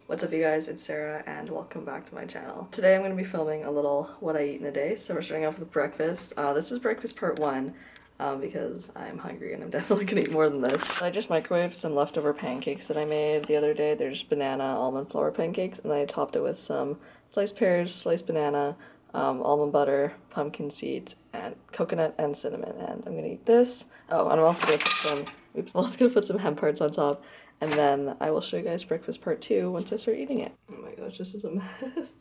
What's up you guys, it's Sarah and welcome back to my channel. Today I'm going to be filming a little what I eat in a day. So we're starting off with breakfast. This is breakfast part one because I'm hungry and I'm definitely going to eat more than this. I just microwaved some leftover pancakes that I made the other day. There's banana almond flour pancakes and then I topped it with some sliced pears, sliced banana, almond butter, pumpkin seeds, and coconut and cinnamon. And I'm going to eat this. Oh, and I'm also going to put some, I'm also going to put some hemp hearts on top. And then I will show you guys breakfast part two once I start eating it. Oh my gosh, this is a mess.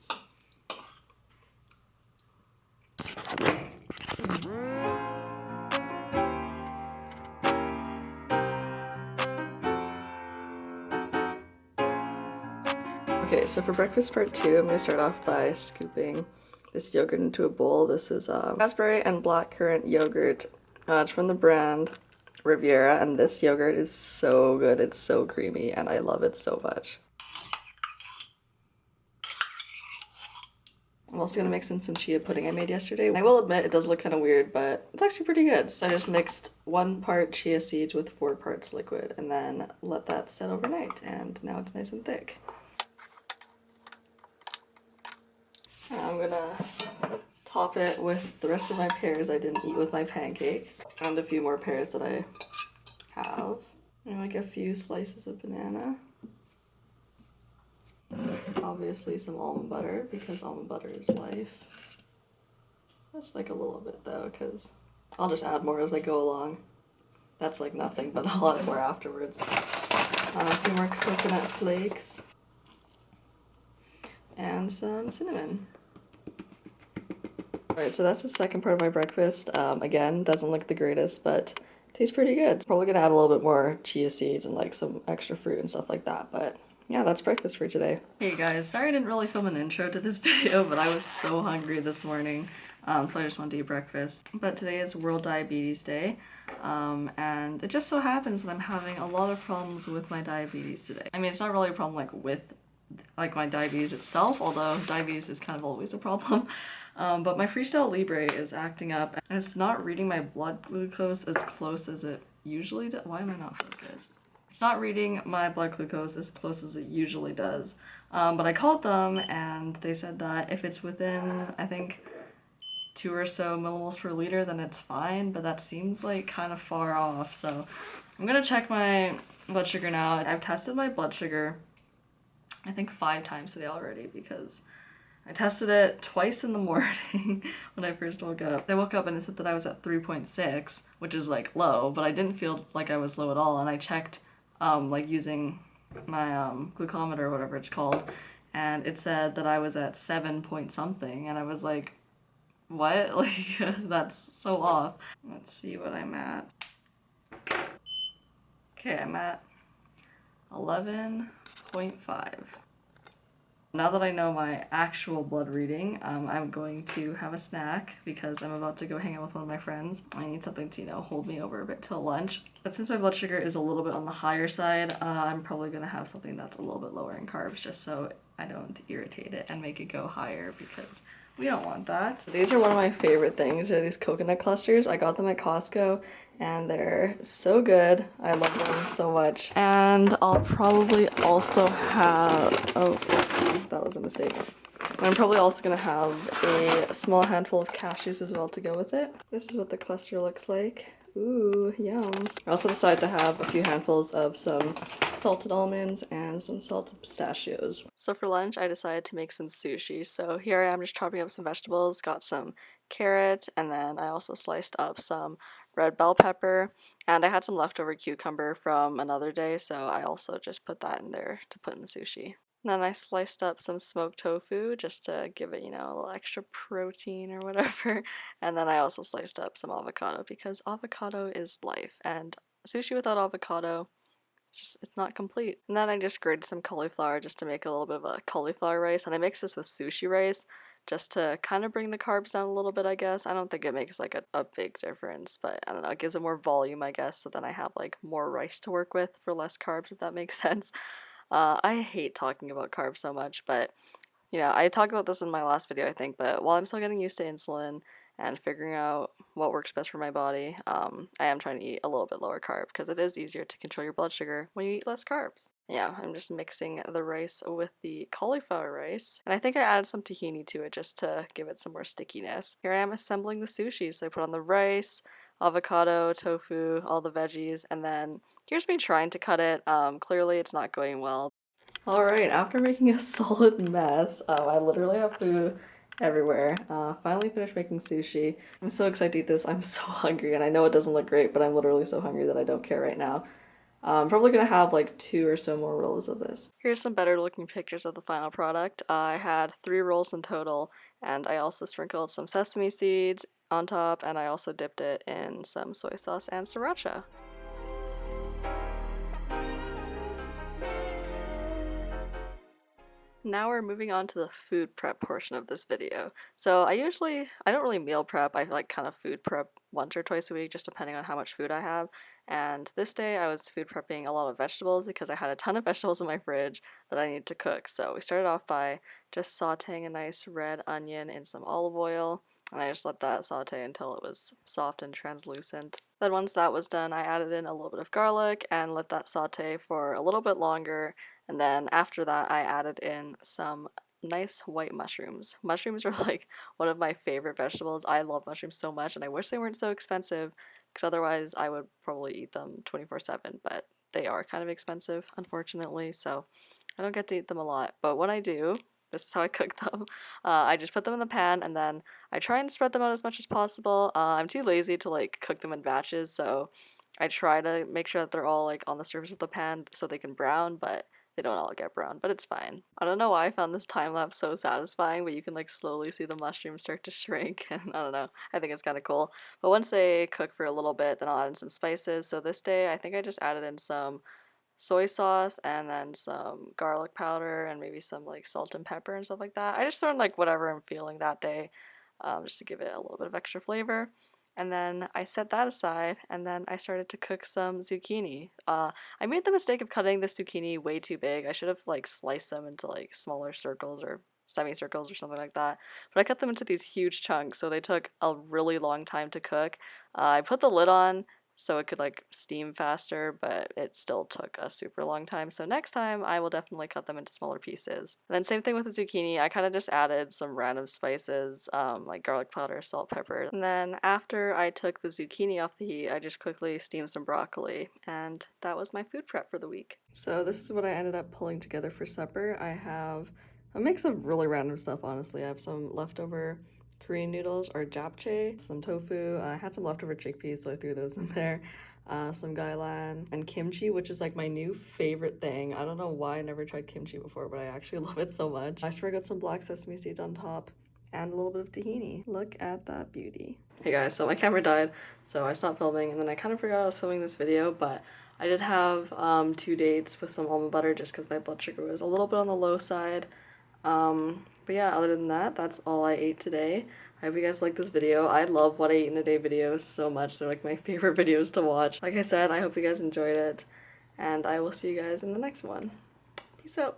Okay, so for breakfast part two, I'm going to start off by scooping this yogurt into a bowl. This is raspberry and blackcurrant yogurt. It's from the brand Riviera, and this yogurt is so good. It's so creamy, and I love it so much. I'm also gonna mix in some chia pudding I made yesterday. I will admit it does look kind of weird, but it's actually pretty good. So I just mixed 1 part chia seeds with 4 parts liquid and then let that set overnight, and now it's nice and thick. I'm gonna top it with the rest of my pears I didn't eat with my pancakes, and a few more pears that I have. And like a few slices of banana. Obviously some almond butter, because almond butter is life. Just like a little bit though, because I'll just add more as I go along. That's like nothing, but I'll add more afterwards. A few more coconut flakes. And some cinnamon. Alright, so that's the second part of my breakfast. Again, doesn't look the greatest, but tastes pretty good. Probably gonna add a little bit more chia seeds and like some extra fruit and stuff like that, but yeah, that's breakfast for today. Hey guys, sorry I didn't really film an intro to this video, but I was so hungry this morning, so I just wanted to eat breakfast. But today is World Diabetes Day, and it just so happens that I'm having a lot of problems with my diabetes today. I mean, it's not really a problem like with like my diabetes itself, although diabetes is kind of always a problem. But my Freestyle Libre is acting up and it's not reading my blood glucose as close as it usually does. Why am I not focused? It's not reading my blood glucose as close as it usually does. But I called them and they said that if it's within, I think, 2 or so millimoles per liter, then it's fine, but that seems like kind of far off. So I'm gonna check my blood sugar now. I've tested my blood sugar I think 5 times today already because I tested it twice in the morning when I first woke up. I woke up and it said that I was at 3.6, which is like low, but I didn't feel like I was low at all. And I checked like using my glucometer or whatever it's called, and it said that I was at 7 point something, and I was like, what? Like, that's so off. Let's see what I'm at. Okay, I'm at 11.5. Now that I know my actual blood reading, I'm going to have a snack because I'm about to go hang out with one of my friends. I need something to, you know, hold me over a bit till lunch. But since my blood sugar is a little bit on the higher side, I'm probably gonna have something that's a little bit lower in carbs just so I don't irritate it and make it go higher because we don't want that. These are one of my favorite things, are these coconut clusters. I got them at Costco and they're so good. I love them so much. And I'll probably also have, oh, that was a mistake. I'm probably also gonna have a small handful of cashews as well to go with it. This is what the cluster looks like. Ooh, yum. I also decided to have a few handfuls of some salted almonds and some salted pistachios. So for lunch, I decided to make some sushi. So here I am just chopping up some vegetables, got some carrot, and then I also sliced up some red bell pepper, and I had some leftover cucumber from another day, so I also just put that in there to put in the sushi. And then I sliced up some smoked tofu just to give it, you know, a little extra protein or whatever. And then I also sliced up some avocado because avocado is life, and sushi without avocado, it's not complete. And then I just grated some cauliflower just to make a little bit of a cauliflower rice, and I mixed this with sushi rice just to kind of bring the carbs down a little bit, I guess. I don't think it makes like a big difference, but I don't know, it gives it more volume, I guess, so then I have like more rice to work with for less carbs, if that makes sense. I hate talking about carbs so much, but you know, I talked about this in my last video, I think, but while I'm still getting used to insulin and figuring out what works best for my body. I am trying to eat a little bit lower carb because it is easier to control your blood sugar when you eat less carbs. Yeah, I'm just mixing the rice with the cauliflower rice, and I think I added some tahini to it just to give it some more stickiness. Here I am assembling the sushi, so I put on the rice, avocado, tofu, all the veggies, and then here's me trying to cut it. Clearly it's not going well. Alright, after making a solid mess, I literally have food everywhere. Finally finished making sushi. I'm so excited to eat this. I'm so hungry, and I know it doesn't look great, but I'm literally so hungry that I don't care right now. I'm probably gonna have like 2 or so more rolls of this. Here's some better looking pictures of the final product. I had 3 rolls in total, and I also sprinkled some sesame seeds on top, and I also dipped it in some soy sauce and sriracha. Now we're moving on to the food prep portion of this video. So I don't really meal prep, I like kind of food prep once or twice a week, just depending on how much food I have. And this day I was food prepping a lot of vegetables because I had a ton of vegetables in my fridge that I needed to cook. So we started off by just sauteing a nice red onion in some olive oil, and I just let that saute until it was soft and translucent. Then once that was done, I added in a little bit of garlic and let that saute for a little bit longer, and then after that I added in some nice white mushrooms. Mushrooms are like one of my favorite vegetables. I love mushrooms so much, and I wish they weren't so expensive because otherwise I would probably eat them 24/7, but they are kind of expensive, unfortunately, so I don't get to eat them a lot. But when I do, this is how I cook them. I just put them in the pan, and then I try and spread them out as much as possible. I'm too lazy to like cook them in batches, so I try to make sure that they're all like on the surface of the pan so they can brown, but they don't all get brown, but it's fine. I don't know why I found this time lapse so satisfying, but you can like slowly see the mushrooms start to shrink, and I don't know, I think it's kind of cool. But once they cook for a little bit, then I'll add in some spices. So this day I think I just added in some soy sauce and then some garlic powder and maybe some like salt and pepper and stuff like that. I just throw in like whatever I'm feeling that day, just to give it a little bit of extra flavor. And then I set that aside, and then I started to cook some zucchini. I made the mistake of cutting the zucchini way too big. I should have like sliced them into like smaller circles or semicircles or something like that. But I cut them into these huge chunks, so they took a really long time to cook. I put the lid on so it could like steam faster, but it still took a super long time. So next time I will definitely cut them into smaller pieces. And then same thing with the zucchini, I kind of just added some random spices, like garlic powder, salt, pepper. And then after I took the zucchini off the heat, I just quickly steamed some broccoli, and that was my food prep for the week. So this is what I ended up pulling together for supper. I have a mix of really random stuff, honestly. I have some leftover Korean noodles or japchae, some tofu. I had some leftover chickpeas, so I threw those in there. Some gailan and kimchi, which is like my new favorite thing. I don't know why I never tried kimchi before, but I actually love it so much. I sprinkled some black sesame seeds on top and a little bit of tahini. Look at that beauty. Hey guys, so my camera died, so I stopped filming, and then I kind of forgot I was filming this video, but I did have 2 dates with some almond butter just because my blood sugar was a little bit on the low side. But yeah, other than that, that's all I ate today. I hope you guys like this video. I love what I eat in a day videos so much. They're like my favorite videos to watch. Like I said, I hope you guys enjoyed it, and I will see you guys in the next one. Peace out.